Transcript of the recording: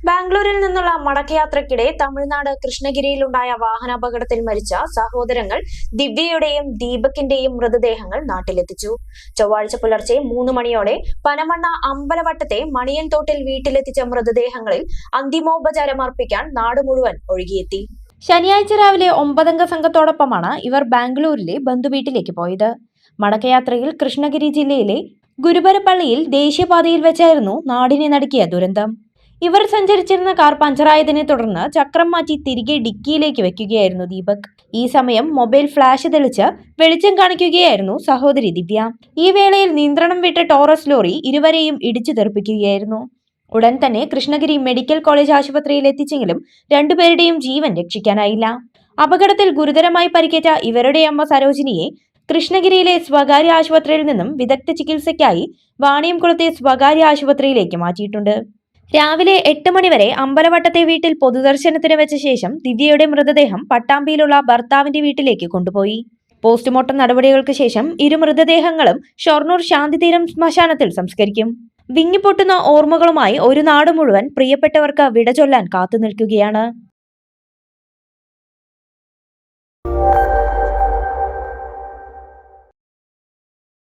ബാംഗ്ലൂരിൽ നിന്നുള്ള മടക്കയാത്രയ്ക്കിടെ തമിഴ്നാട് കൃഷ്ണഗിരിയിലുണ്ടായ വാഹനാപകടത്തിൽ മരിച്ച സഹോദരങ്ങൾ ദിവ്യയുടെയും ദീപകിന്റെയും മൃതദേഹങ്ങൾ നാട്ടിലെത്തിച്ചു. ചൊവ്വാഴ്ച പുലർച്ചെ 3 മണിയോടെ പനമണ്ണ അമ്പലവട്ടത്തെ മണിയൻതോട്ടിൽ വീട്ടിലെത്തിച്ച മൃതദേഹങ്ങളിൽ അന്തിമോപചാരം അർപ്പിക്കാൻ നാട് മുഴുവൻ ഒഴുകിയെത്തി. ശനിയാഴ്ച രാവിലെ 9 അംഗ സംഘത്തോടൊപ്പമാണ് ഇവർ ബാംഗ്ലൂരിലെ ബന്ധുവീട്ടിലേക്ക് പോയത്. മടക്കയാത്രയിൽ കൃഷ്ണഗിരി ജില്ലയിലെ ഗുരുപരപ്പള്ളിയിൽ ദേശീയപാതയിൽ വെച്ചായിരുന്നു നാടിനെ നടുക്കിയ ദുരന്തം. ഇവർ സഞ്ചരിച്ചിരുന്ന കാർ പഞ്ചറായതിനെ തുടർന്ന് ചക്രം മാറ്റി തിരികെ ഡിക്കിയിലേക്ക് വെക്കുകയായിരുന്നു ദീപക്. ഈ സമയം മൊബൈൽ ഫ്ലാഷ് തെളിച്ച് വെളിച്ചം കാണിക്കുകയായിരുന്നു സഹോദരി ദിവ്യ. ഈ വേളയിൽ നിയന്ത്രണം വിട്ട ടോറസ് ലോറി ഇരുവരെയും ഇടിച്ചു തെറിപ്പിക്കുകയായിരുന്നു. ഉടൻ തന്നെ കൃഷ്ണഗിരി മെഡിക്കൽ കോളേജ് ആശുപത്രിയിൽ എത്തിച്ചെങ്കിലും രണ്ടുപേരുടെയും ജീവൻ രക്ഷിക്കാനായില്ല. അപകടത്തിൽ ഗുരുതരമായി പരിക്കേറ്റ ഇവരുടെ അമ്മ സരോജിനിയെ കൃഷ്ണഗിരിയിലെ സ്വകാര്യ ആശുപത്രിയിൽ നിന്നും വിദഗ്ധ ചികിത്സയ്ക്കായി വാണിയംകുളത്തെ സ്വകാര്യ ആശുപത്രിയിലേക്ക് മാറ്റിയിട്ടുണ്ട്. രാവിലെ 8 മണിവരെ അമ്പലവട്ടത്തെ വീട്ടിൽ പൊതുദർശനത്തിന് വെച്ച ശേഷം ദിവ്യയുടെ മൃതദേഹം പട്ടാമ്പിയിലുള്ള ഭർത്താവിന്റെ വീട്ടിലേക്ക് കൊണ്ടുപോയി. പോസ്റ്റ്മോർട്ടം നടപടികൾക്ക് ശേഷം ഇരു മൃതദേഹങ്ങളും ഷൊർണൂർ ശാന്തിതീരം ശ്മശാനത്തിൽ സംസ്കരിക്കും. വിങ്ങിപ്പൊട്ടുന്ന ഓർമ്മകളുമായി ഒരു നാട് മുഴുവൻ പ്രിയപ്പെട്ടവർക്ക് വിട ചൊല്ലാൻ കാത്തുനിൽക്കുകയാണ്.